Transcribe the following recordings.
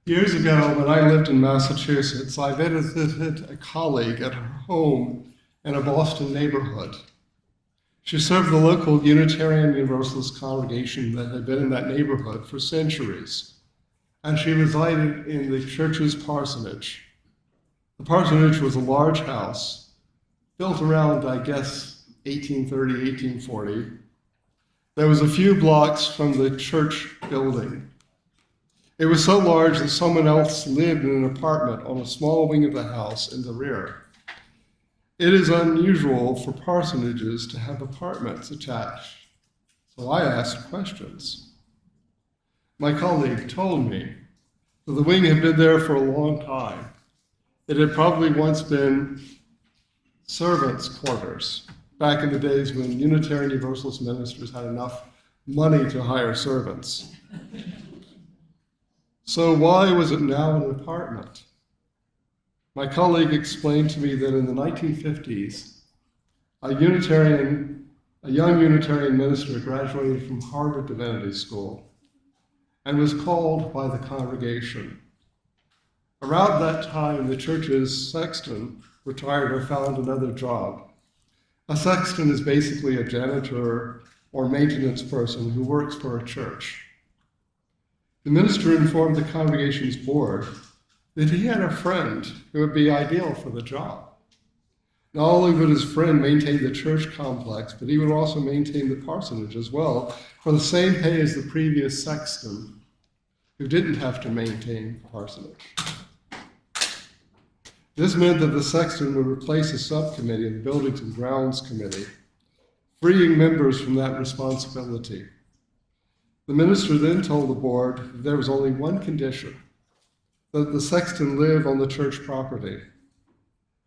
Years ago, when I lived in Massachusetts, I visited a colleague at her home in a Boston neighborhood. She served the local Unitarian Universalist congregation that had been in that neighborhood for centuries, and she resided in the church's parsonage. The parsonage was a large house, built around, I guess, 1830, 1840. There was a few blocks from the church building. It was so large that someone else lived in an apartment on a small wing of the house in the rear. It is unusual for parsonages to have apartments attached, so I asked questions. My colleague told me that the wing had been there for a long time. It had probably once been servants' quarters, back in the days when Unitarian Universalist ministers had enough money to hire servants. So why was it now an apartment? My colleague explained to me that in the 1950s, a young Unitarian minister graduated from Harvard Divinity School and was called by the congregation. Around that time, the church's sexton retired or found another job. A sexton is basically a janitor or maintenance person who works for a church. The minister informed the congregation's board that he had a friend who would be ideal for the job. Not only would his friend maintain the church complex, but he would also maintain the parsonage as well for the same pay as the previous sexton, who didn't have to maintain the parsonage. This meant that the sexton would replace a subcommittee of the Buildings and Grounds Committee, freeing members from that responsibility. The minister then told the board that there was only one condition, that the sexton live on the church property.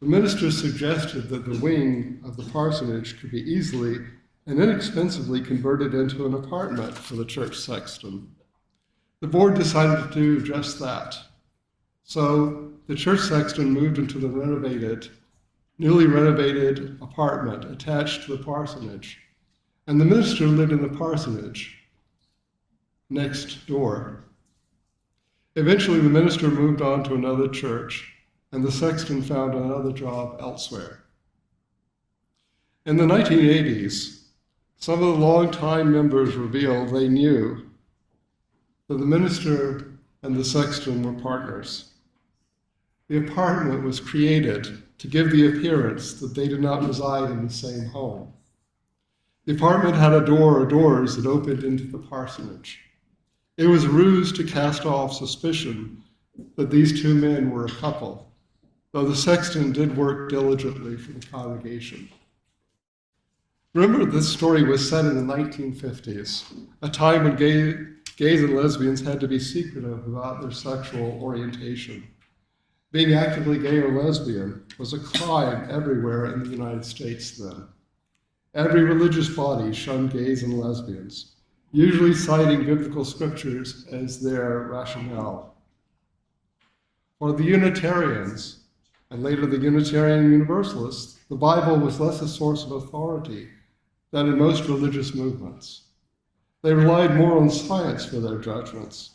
The minister suggested that the wing of the parsonage could be easily and inexpensively converted into an apartment for the church sexton. The board decided to do just that. So the church sexton moved into the newly renovated apartment attached to the parsonage, and the minister lived in the parsonage next door. Eventually, the minister moved on to another church, and the sexton found another job elsewhere. In the 1980s, some of the longtime members revealed they knew that the minister and the sexton were partners. The apartment was created to give the appearance that they did not reside in the same home. The apartment had a door or doors that opened into the parsonage. It was a ruse to cast off suspicion that these two men were a couple, though the sexton did work diligently for the congregation. Remember, this story was set in the 1950s, a time when gays and lesbians had to be secretive about their sexual orientation. Being actively gay or lesbian was a crime everywhere in the United States then. Every religious body shunned gays and lesbians, usually citing biblical scriptures as their rationale. For the Unitarians, and later the Unitarian Universalists, the Bible was less a source of authority than in most religious movements. They relied more on science for their judgments.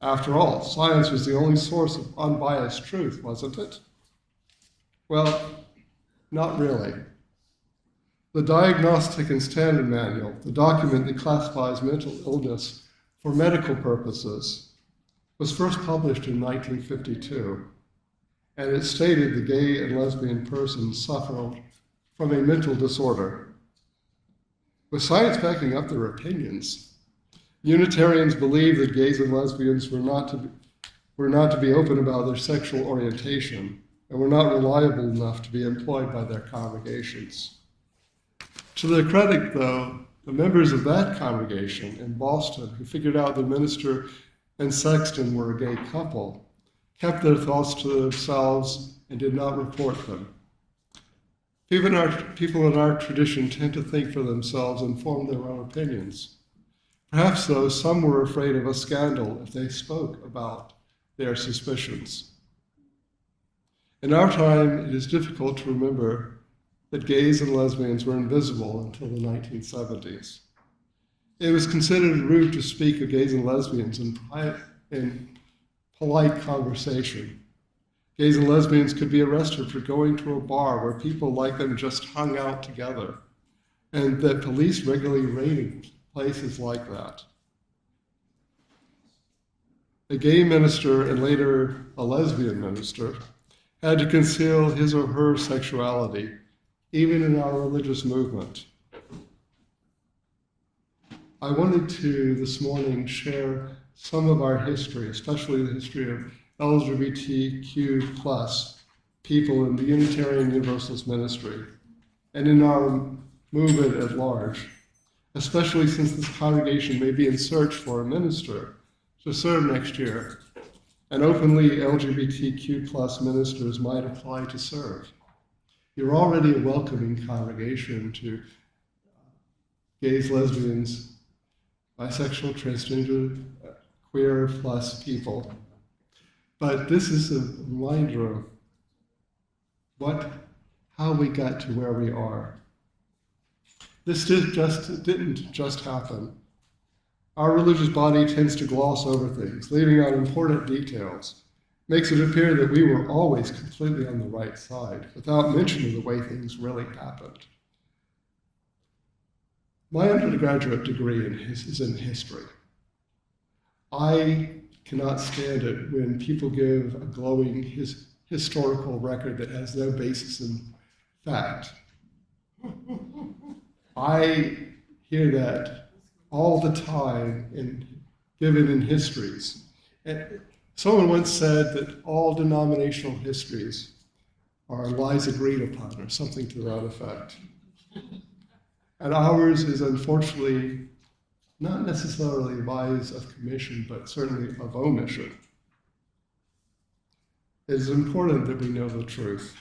After all, science was the only source of unbiased truth, wasn't it? Well, not really. The Diagnostic and Standard Manual, the document that classifies mental illness for medical purposes, was first published in 1952, and it stated the gay and lesbian persons suffered from a mental disorder. With science backing up their opinions, Unitarians believed that gays and lesbians were not to be open about their sexual orientation and were not reliable enough to be employed by their congregations. To their credit, though, the members of that congregation in Boston who figured out the minister and sexton were a gay couple kept their thoughts to themselves and did not report them. People in our tradition tend to think for themselves and form their own opinions. Perhaps, though, some were afraid of a scandal if they spoke about their suspicions. In our time, it is difficult to remember that gays and lesbians were invisible until the 1970s. It was considered rude to speak of gays and lesbians in polite conversation. Gays and lesbians could be arrested for going to a bar where people like them just hung out together, and that police regularly raided places like that. A gay minister, and later a lesbian minister, had to conceal his or her sexuality, even in our religious movement. I wanted to, this morning, share some of our history, especially the history of LGBTQ plus people in the Unitarian Universalist ministry, and in our movement at large, especially since this congregation may be in search for a minister to serve next year, and openly LGBTQ plus ministers might apply to serve. You're already a welcoming congregation to gays, lesbians, bisexual, transgender, queer plus people. But this is a reminder of how we got to where we are. This didn't just happen. Our religious body tends to gloss over things, leaving out important details. Makes it appear that we were always completely on the right side, without mentioning the way things really happened. My undergraduate degree is in history. I cannot stand it when people give a glowing historical record that has no basis in fact. I hear that all the time given in histories. And someone once said that all denominational histories are lies agreed upon, or something to that effect. And ours is unfortunately not necessarily lies of commission, but certainly of omission. It is important that we know the truth.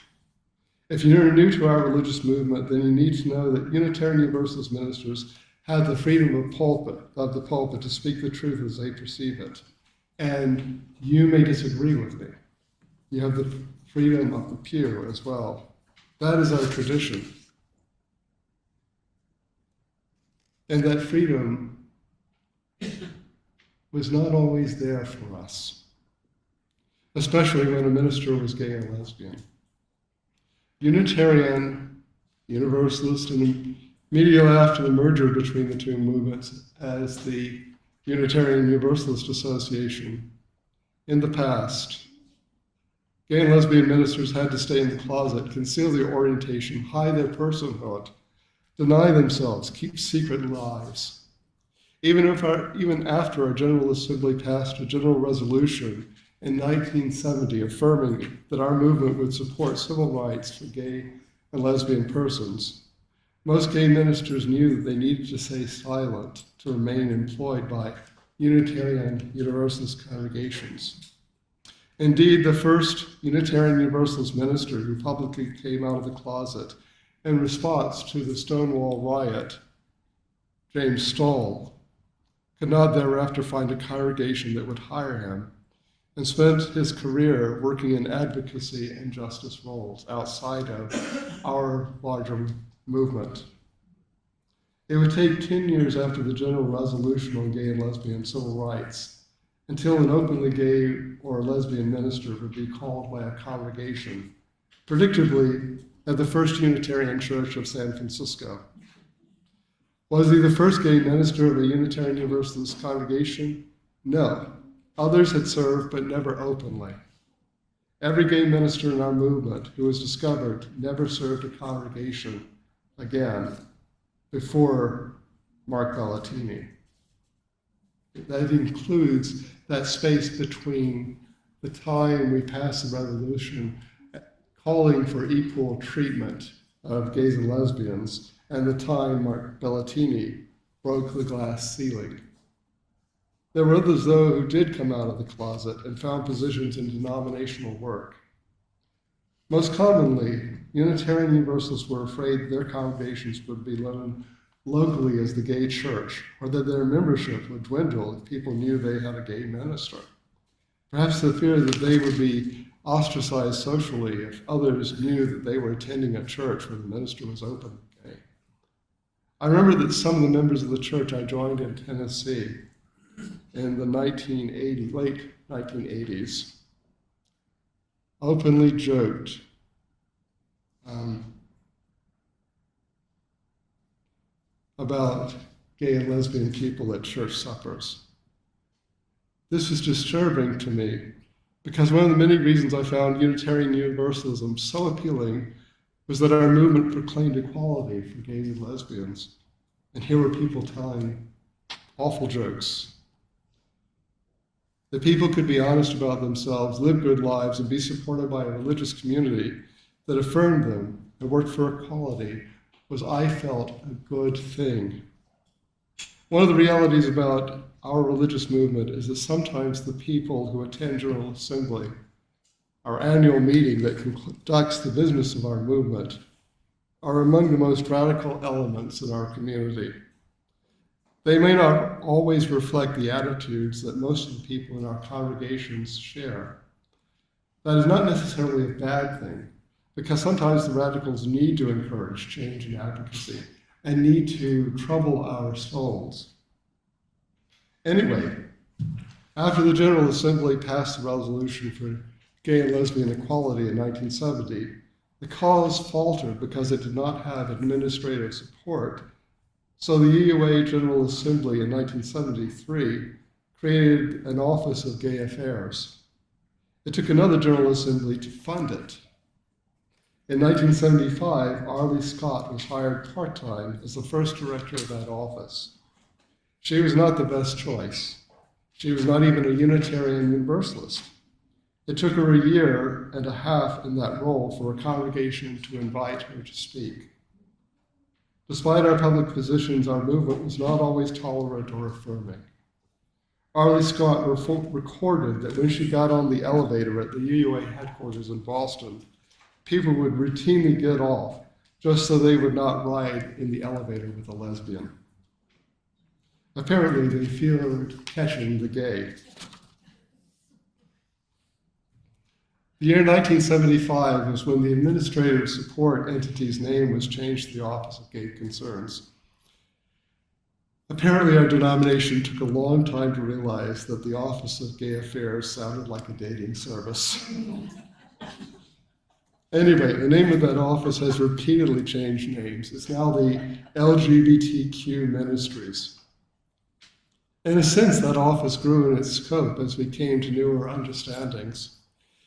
If you're new to our religious movement, then you need to know that Unitarian Universalist ministers have the freedom of the pulpit to speak the truth as they perceive it. And you may disagree with me. You have the freedom of the pew as well. That is our tradition. And that freedom was not always there for us, especially when a minister was gay and lesbian. Unitarian, Universalist, and immediately after the merger between the two movements as the Unitarian Universalist Association, in the past, gay and lesbian ministers had to stay in the closet, conceal their orientation, hide their personhood, deny themselves, keep secret lives. Even after our General Assembly passed a general resolution in 1970 affirming that our movement would support civil rights for gay and lesbian persons, most gay ministers knew that they needed to stay silent to remain employed by Unitarian Universalist congregations. Indeed, the first Unitarian Universalist minister who publicly came out of the closet in response to the Stonewall riot, James Stoll, could not thereafter find a congregation that would hire him, and spent his career working in advocacy and justice roles outside of our larger movement. It would take 10 years after the general resolution on gay and lesbian civil rights until an openly gay or lesbian minister would be called by a congregation, predictably at the First Unitarian Church of San Francisco. Was he the first gay minister of a Unitarian Universalist congregation? No. Others had served, but never openly. Every gay minister in our movement who was discovered never served a congregation again before Mark Bellatini. That includes that space between the time we passed the resolution calling for equal treatment of gays and lesbians and the time Mark Bellatini broke the glass ceiling. There were others, though, who did come out of the closet and found positions in denominational work. Most commonly, Unitarian Universalists were afraid their congregations would be known locally as the gay church, or that their membership would dwindle if people knew they had a gay minister. Perhaps the fear that they would be ostracized socially if others knew that they were attending a church where the minister was openly gay. I remember that some of the members of the church I joined in Tennessee in the late 1980s openly joked about gay and lesbian people at church suppers. This was disturbing to me because one of the many reasons I found Unitarian Universalism so appealing was that our movement proclaimed equality for gays and lesbians. And here were people telling awful jokes. That people could be honest about themselves, live good lives, and be supported by a religious community that affirmed them and worked for equality was, I felt, a good thing. One of the realities about our religious movement is that sometimes the people who attend General Assembly, our annual meeting that conducts the business of our movement, are among the most radical elements in our community. They may not always reflect the attitudes that most of the people in our congregations share. That is not necessarily a bad thing, because sometimes the radicals need to encourage change and advocacy and need to trouble our souls. Anyway, after the General Assembly passed the resolution for gay and lesbian equality in 1970, the cause faltered because it did not have administrative support. So the UUA General Assembly in 1973 created an Office of Gay Affairs. It took another General Assembly to fund it. In 1975, Arlie Scott was hired part-time as the first director of that office. She was not the best choice. She was not even a Unitarian Universalist. It took her a year and a half in that role for a congregation to invite her to speak. Despite our public positions, our movement was not always tolerant or affirming. Arlie Scott recorded that when she got on the elevator at the UUA headquarters in Boston, people would routinely get off just so they would not ride in the elevator with a lesbian. Apparently, they feared catching the gay. The year 1975 was when the administrative support entity's name was changed to the Office of Gay Concerns. Apparently, our denomination took a long time to realize that the Office of Gay Affairs sounded like a dating service. Anyway, the name of that office has repeatedly changed names. It's now the LGBTQ Ministries. In a sense, that office grew in its scope as we came to newer understandings.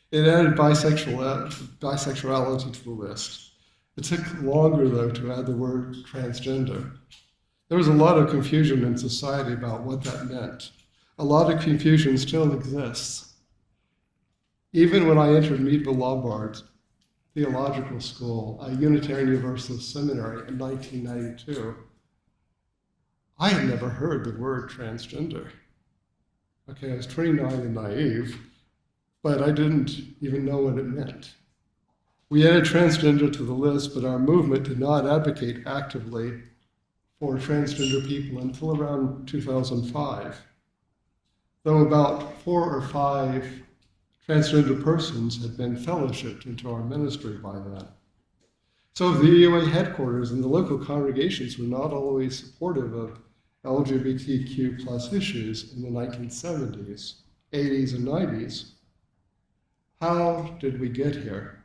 It added bisexuality to the list. It took longer, though, to add the word transgender. There was a lot of confusion in society about what that meant. A lot of confusion still exists. Even when I entered Meadville Lombard Theological School, a Unitarian Universalist seminary in 1992, I had never heard the word transgender. Okay, I was 29 and naive, but I didn't even know what it meant. We added transgender to the list, but our movement did not advocate actively for transgender people until around 2005, though about 4 or 5 transgender persons had been fellowshipped into our ministry by then. So the UUA headquarters and the local congregations were not always supportive of LGBTQ plus issues in the 1970s, 80s, and 90s. How did we get here?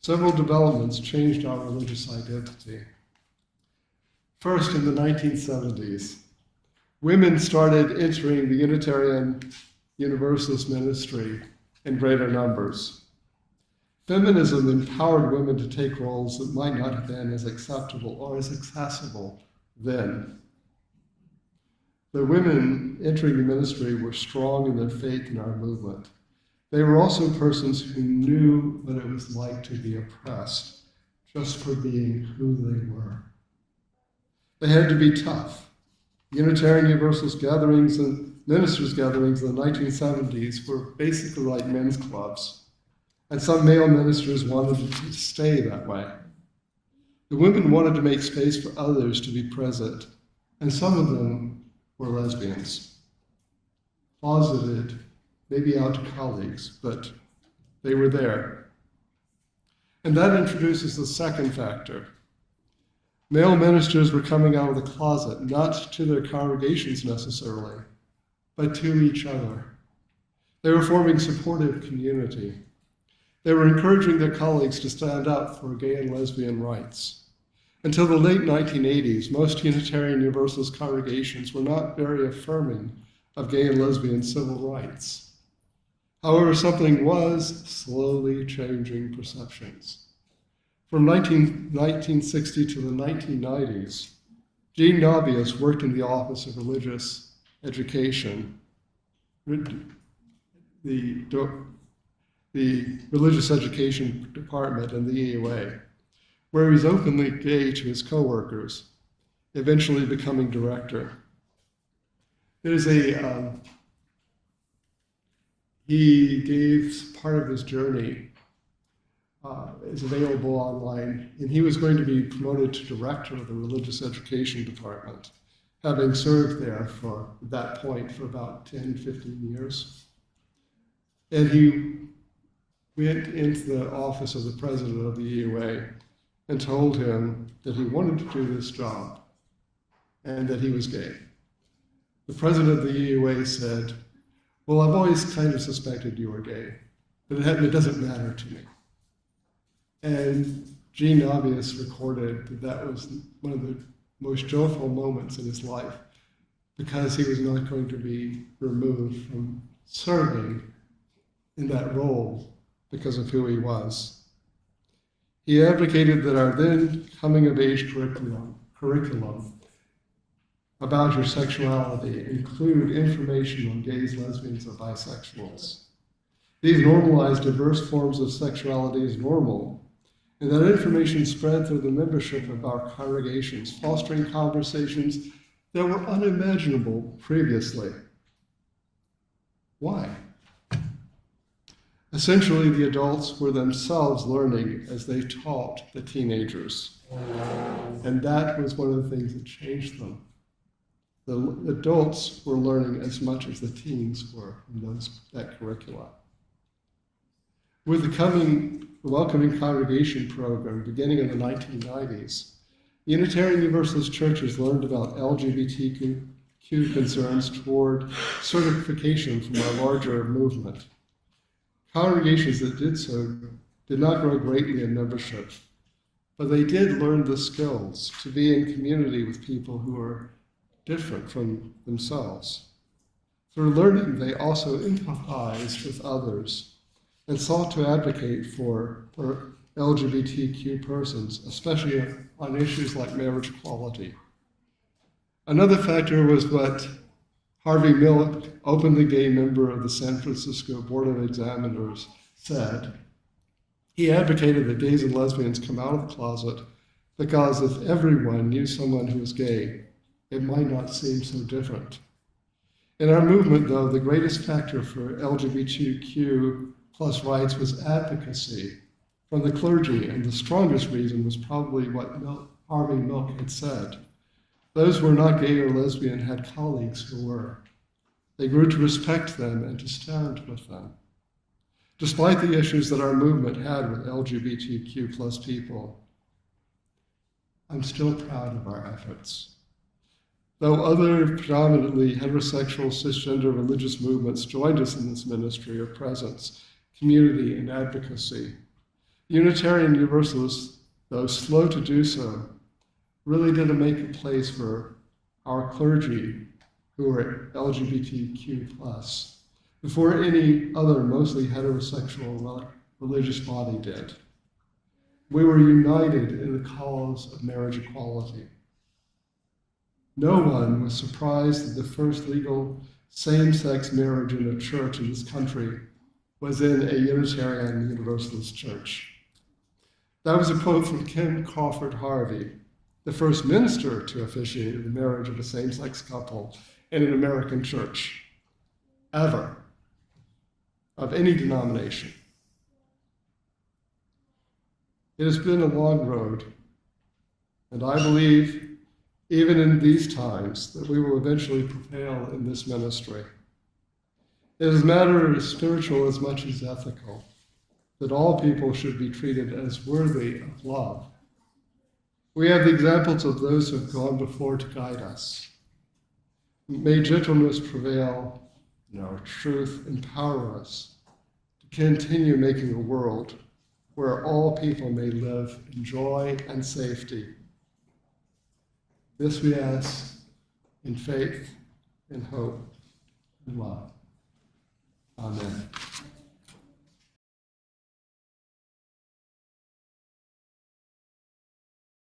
Several developments changed our religious identity. First, in the 1970s, women started entering the Unitarian Universalist ministry in greater numbers. Feminism empowered women to take roles that might not have been as acceptable or as accessible then. The women entering the ministry were strong in their faith in our movement. They were also persons who knew what it was like to be oppressed just for being who they were. They had to be tough. Unitarian Universalist gatherings and ministers' gatherings in the 1970s were basically like men's clubs, and some male ministers wanted it to stay that way. The women wanted to make space for others to be present, and some of them were lesbians, closeted, maybe out to colleagues, but they were there. And that introduces the second factor. Male ministers were coming out of the closet, not to their congregations necessarily, but to each other. They were forming supportive community. They were encouraging their colleagues to stand up for gay and lesbian rights. Until the late 1980s, most Unitarian Universalist congregations were not very affirming of gay and lesbian civil rights. However, something was slowly changing perceptions. From 1960 to the 1990s, Gene Navius worked in the Office of Religious Education, the Religious Education Department in the EUA, where he was openly gay to his coworkers, eventually becoming director. He gave part of his journey is available online, and he was going to be promoted to director of the Religious Education Department, having served there for, at that point, for about 10, 15 years. And he went into the office of the president of the EUA and told him that he wanted to do this job and that he was gay. The president of the EUA said, "Well, I've always kind of suspected you were gay, but it doesn't matter to me." And Gene Navius recorded that that was one of the most joyful moments in his life, because he was not going to be removed from serving in that role because of who he was. He advocated that our then coming-of-age curriculum about your sexuality include information on gays, lesbians, or bisexuals. These normalized diverse forms of sexuality as normal, and that information spread through the membership of our congregations, fostering conversations that were unimaginable previously. Why? Essentially, the adults were themselves learning as they taught the teenagers. And that was one of the things that changed them. The adults were learning as much as the teens were in that curricula. With the Welcoming Congregation program beginning in the 1990s, Unitarian Universalist churches learned about LGBTQ concerns toward certification from our larger movement. Congregations that did so did not grow greatly in membership, but they did learn the skills to be in community with people who are different from themselves. Through learning, they also empathized with others and sought to advocate for LGBTQ persons, especially on issues like marriage equality. Another factor was what Harvey Milk, openly gay member of the San Francisco Board of Examiners, said. He advocated that gays and lesbians come out of the closet because if everyone knew someone who was gay, it might not seem so different. In our movement, though, the greatest factor for LGBTQ plus rights was advocacy from the clergy, and the strongest reason was probably what Harvey Milk had said. Those who were not gay or lesbian had colleagues who were. They grew to respect them and to stand with them. Despite the issues that our movement had with LGBTQ plus people, I'm still proud of our efforts. Though other predominantly heterosexual, cisgender religious movements joined us in this ministry of presence, community, and advocacy, Unitarian Universalists, though slow to do so, really didn't make a place for our clergy who were LGBTQ+, before any other mostly heterosexual religious body did. We were united in the cause of marriage equality. No one was surprised that the first legal same-sex marriage in a church in this country was in a Unitarian Universalist church. That was a quote from Ken Crawford Harvey, the first minister to officiate the marriage of a same-sex couple in an American church, ever, of any denomination. It has been a long road, and I believe, even in these times, that we will eventually prevail in this ministry. It is a matter as spiritual as much as ethical, that all people should be treated as worthy of love. We have the examples of those who have gone before to guide us. May gentleness prevail and our truth empower us to continue making a world where all people may live in joy and safety. This we ask in faith, in hope, and love. Amen.